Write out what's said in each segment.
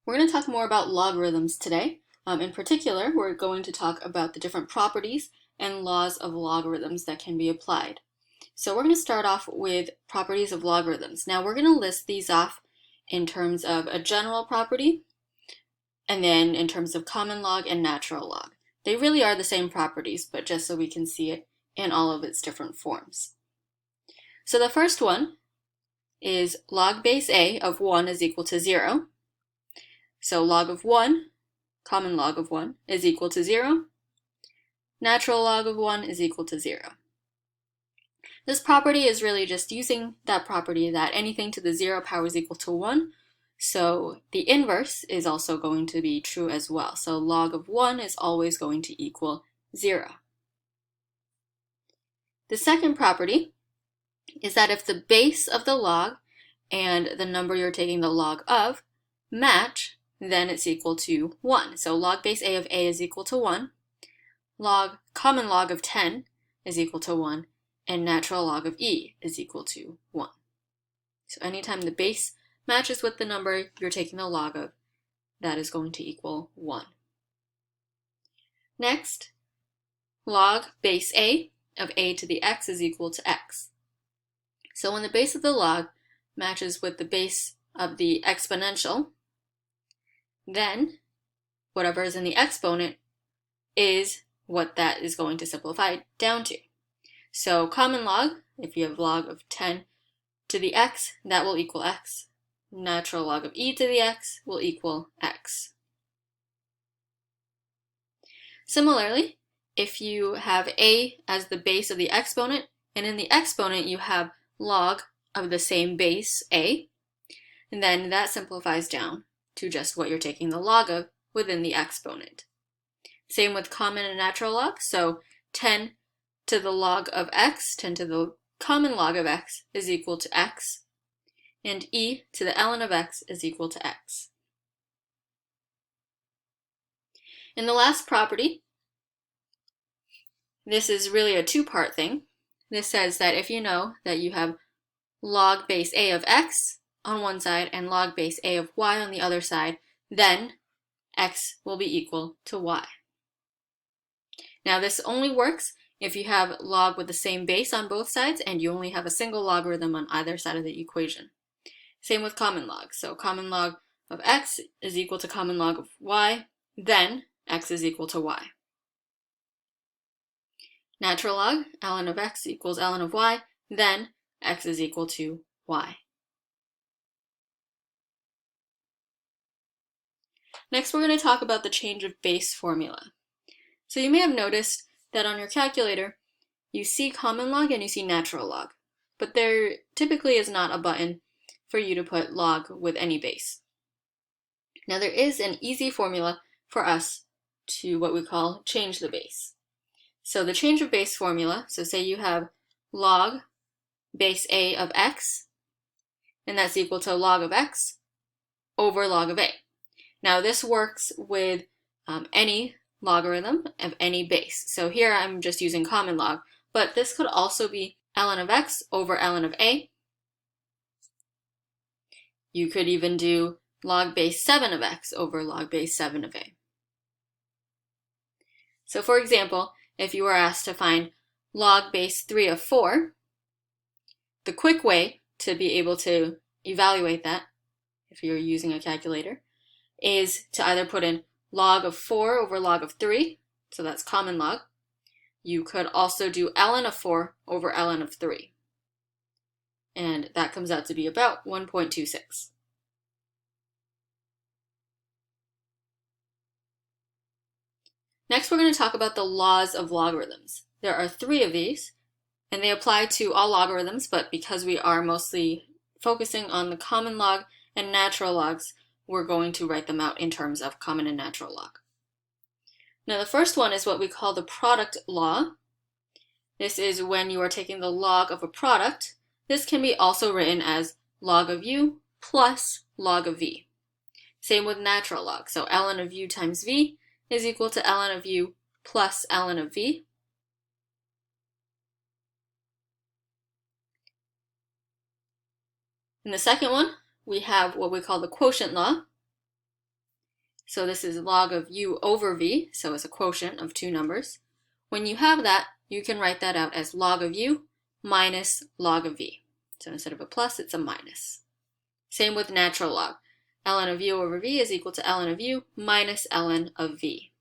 We're going to talk more about logarithms today. In particular, we're going to talk about the different properties and laws of logarithms that can be applied. So we're going to start off with properties of logarithms. Now we're going to list these off in terms of a general property and then in terms of common log and natural log. They really are the same properties, but just so we can see it in all of its different forms. So the first one is log base a of 1 is equal to 0. So log of 1, common log of 1, is equal to 0. Natural log of 1 is equal to 0. This property is really just using that property that anything to the 0 power is equal to 1. So the inverse is also going to be true as well. So log of 1 is always going to equal 0. The second property is that if the base of the log and the number you're taking the log of match, then it's equal to 1. So log base a of a is equal to 1. Common log of 10 is equal to 1. And natural log of e is equal to 1. So anytime the base matches with the number you're taking the log of, that is going to equal 1. Next, log base a of a to the x is equal to x. So when the base of the log matches with the base of the exponential, then whatever is in the exponent is what that is going to simplify down to. So common log, if you have log of 10 to the x, that will equal x. Natural log of e to the x will equal x. Similarly, if you have a as the base of the exponent, and in the exponent you have log of the same base, a, and then that simplifies down to just what you're taking the log of within the exponent. Same with common and natural log, so 10 to the log of x, 10 to the common log of x is equal to x, and e to the ln of x is equal to x. In the last property, this is really a two-part thing. This says that if you know that you have log base a of x on one side and log base a of y on the other side, then x will be equal to y. Now this only works if you have log with the same base on both sides and you only have a single logarithm on either side of the equation. Same with common log. So common log of x is equal to common log of y, then x is equal to y. Natural log, ln of x equals ln of y, then x is equal to y. Next, we're going to talk about the change of base formula. So you may have noticed that on your calculator, you see common log and you see natural log, but there typically is not a button for you to put log with any base. Now there is an easy formula for us to what we call change the base. So the change of base formula, so say you have log base a of x, and that's equal to log of x over log of a. Now this works with any logarithm of any base. So here I'm just using common log, but this could also be ln of x over ln of a. You could even do log base 7 of x over log base 7 of a. So for example, if you were asked to find log base 3 of 4, the quick way to be able to evaluate that, if you're using a calculator, is to either put in log of 4 over log of 3, so that's common log. You could also do ln of 4 over ln of 3, and that comes out to be about 1.26. Next, we're going to talk about the laws of logarithms. There are 3 of these, and they apply to all logarithms, but because we are mostly focusing on the common log and natural logs, we're going to write them out in terms of common and natural log. Now the first one is what we call the product law. This is when you are taking the log of a product. This can be also written as log of u plus log of v. Same with natural log. So ln of u times v is equal to ln of u plus ln of v. In the second one, we have what we call the quotient law. So this is log of u over v, so it's a quotient of two numbers. When you have that, you can write that out as log of u minus log of v. So instead of a plus, it's a minus. Same with natural log. Ln of u over v is equal to ln of u minus ln of v.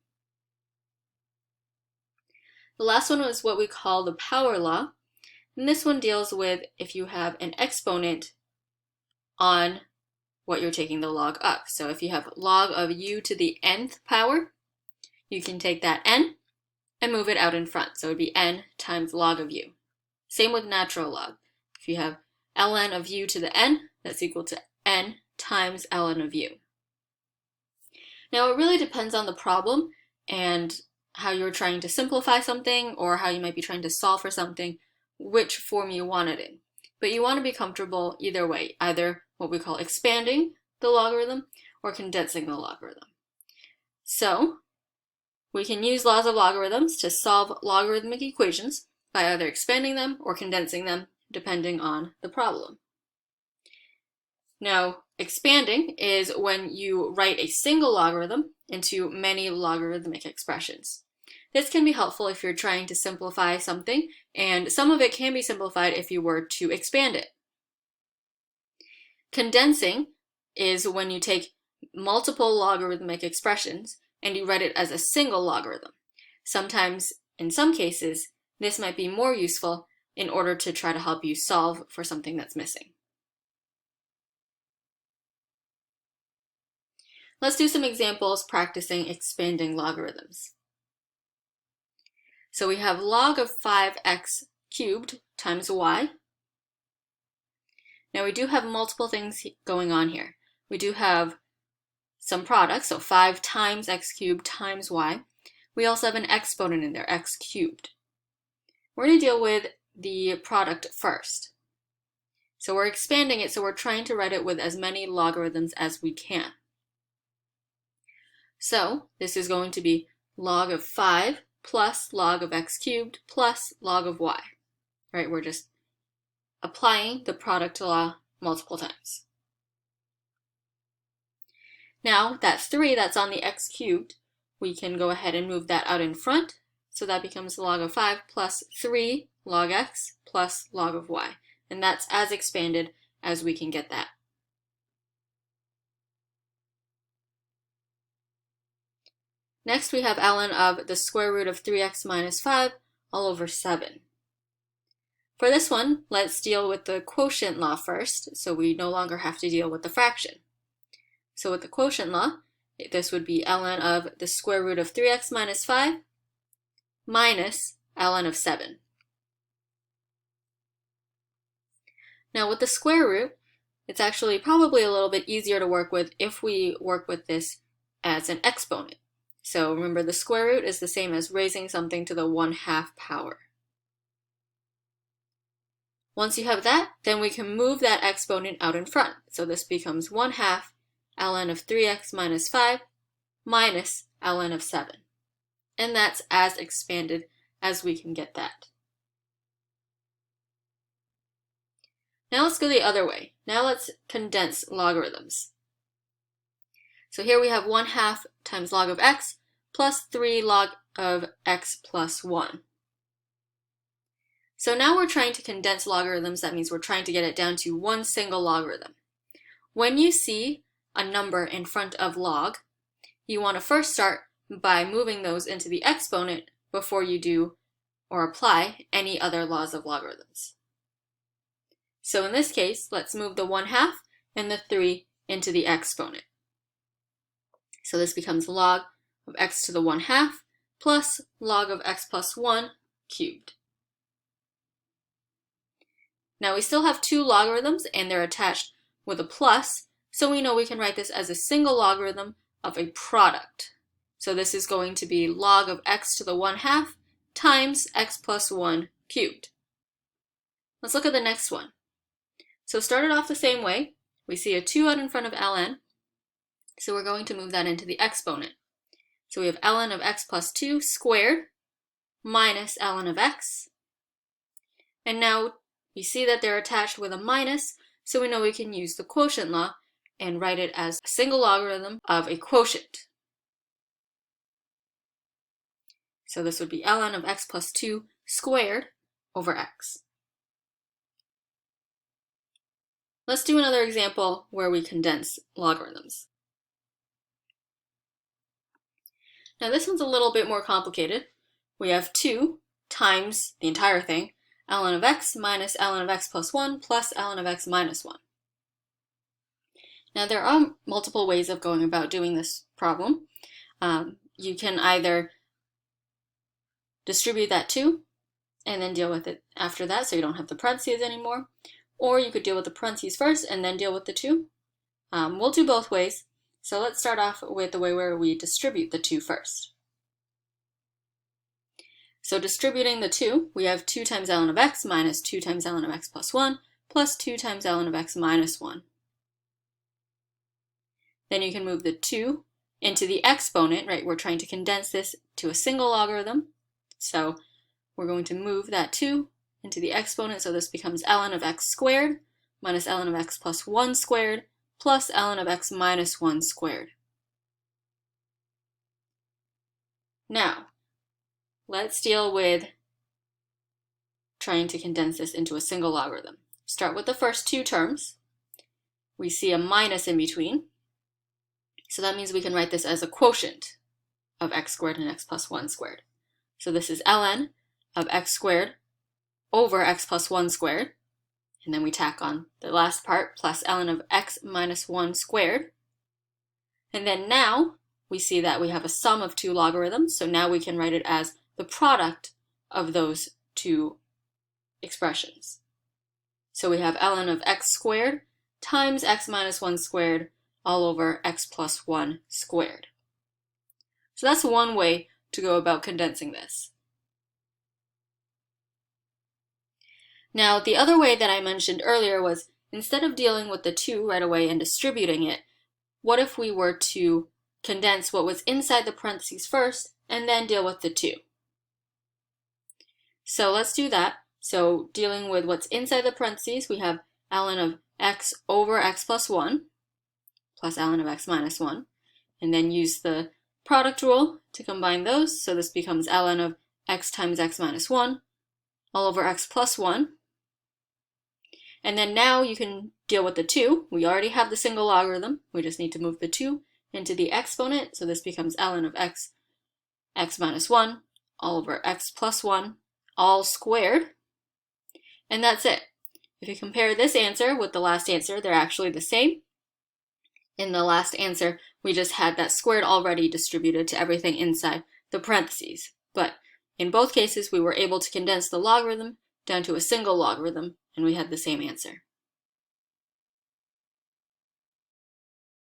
The last one is what we call the power law. And this one deals with if you have an exponent on what you're taking the log of. So if you have log of u to the nth power, you can take that n and move it out in front. So it would be n times log of u. Same with natural log. If you have ln of u to the n, that's equal to n times ln of u. Now it really depends on the problem and how you're trying to simplify something or how you might be trying to solve for something, which form you want it in. But you want to be comfortable either way, either what we call expanding the logarithm or condensing the logarithm. So we can use laws of logarithms to solve logarithmic equations by either expanding them or condensing them, depending on the problem. Now, expanding is when you write a single logarithm into many logarithmic expressions. This can be helpful if you're trying to simplify something, and some of it can be simplified if you were to expand it. Condensing is when you take multiple logarithmic expressions and you write it as a single logarithm. Sometimes, in some cases, this might be more useful in order to try to help you solve for something that's missing. Let's do some examples practicing expanding logarithms. So we have log of 5x cubed times y. Now we do have multiple things going on here. We do have some products, so 5 times x cubed times y. We also have an exponent in there, x cubed. We're going to deal with the product first. So we're expanding it, so we're trying to write it with as many logarithms as we can. So this is going to be log of 5 plus log of x cubed plus log of y. Right? We're just applying the product law multiple times. Now that 3 that's on the x cubed, we can go ahead and move that out in front. So that becomes log of 5 plus 3 log x plus log of y. And that's as expanded as we can get that. Next we have ln of the square root of 3x minus 5 all over 7. For this one, let's deal with the quotient law first, so we no longer have to deal with the fraction. So with the quotient law, this would be ln of the square root of 3x minus 5 minus ln of 7. Now with the square root, it's actually probably a little bit easier to work with if we work with this as an exponent. So remember, the square root is the same as raising something to the 1/2 power. Once you have that, then we can move that exponent out in front. So this becomes 1/2 ln of 3x minus 5 minus ln of 7. And that's as expanded as we can get that. Now let's go the other way. Now let's condense logarithms. So here we have 1/2 times log of x plus 3 log of x plus 1. So now we're trying to condense logarithms. That means we're trying to get it down to one single logarithm. When you see a number in front of log, you want to first start by moving those into the exponent before you do or apply any other laws of logarithms. So in this case, let's move the 1/2 and the 3 into the exponent. So this becomes log of x to the 1/2 plus log of x plus 1 cubed. Now we still have two logarithms and they're attached with a plus, so we know we can write this as a single logarithm of a product. So this is going to be log of x to the 1/2 times x plus 1 cubed. Let's look at the next one. So started off the same way. We see a 2 out in front of ln, so we're going to move that into the exponent. So we have ln of x plus 2 squared minus ln of x. And now we see that they're attached with a minus, so we know we can use the quotient law and write it as a single logarithm of a quotient. So this would be ln of x plus 2 squared over x. Let's do another example where we condense logarithms. Now this one's a little bit more complicated. We have 2 times the entire thing, ln of x minus ln of x plus 1 plus ln of x minus 1. Now there are multiple ways of going about doing this problem. You can either distribute that 2 and then deal with it after that so you don't have the parentheses anymore. Or you could deal with the parentheses first and then deal with the 2. We'll do both ways. So let's start off with the way where we distribute the 2 first. So distributing the 2, we have 2 times ln of x minus 2 times ln of x plus 1 plus 2 times ln of x minus 1. Then you can move the 2 into the exponent, right? We're trying to condense this to a single logarithm. So we're going to move that 2 into the exponent, so this becomes ln of x squared minus ln of x plus 1 squared plus ln of x minus 1 squared. Now, let's deal with trying to condense this into a single logarithm. Start with the first 2 terms. We see a minus in between, so that means we can write this as a quotient of x squared and x plus 1 squared. So this is ln of x squared over x plus 1 squared, and then we tack on the last part, plus ln of x minus 1 squared. And then now we see that we have a sum of 2 logarithms, so now we can write it as the product of those 2 expressions. So we have ln of x squared times x minus 1 squared all over x plus 1 squared. So that's one way to go about condensing this. Now, the other way that I mentioned earlier was, instead of dealing with the 2 right away and distributing it, what if we were to condense what was inside the parentheses first and then deal with the 2? So let's do that. So dealing with what's inside the parentheses, we have ln of x over x plus 1 plus ln of x minus 1, and then use the product rule to combine those. So this becomes ln of x times x minus 1 all over x plus 1. And then now you can deal with the 2. We already have the single logarithm. We just need to move the 2 into the exponent. So this becomes ln of x minus 1 all over x plus 1 all squared. And that's it. If you compare this answer with the last answer, they're actually the same. In the last answer, we just had that squared already distributed to everything inside the parentheses. But in both cases, we were able to condense the logarithm down to a single logarithm, and we had the same answer.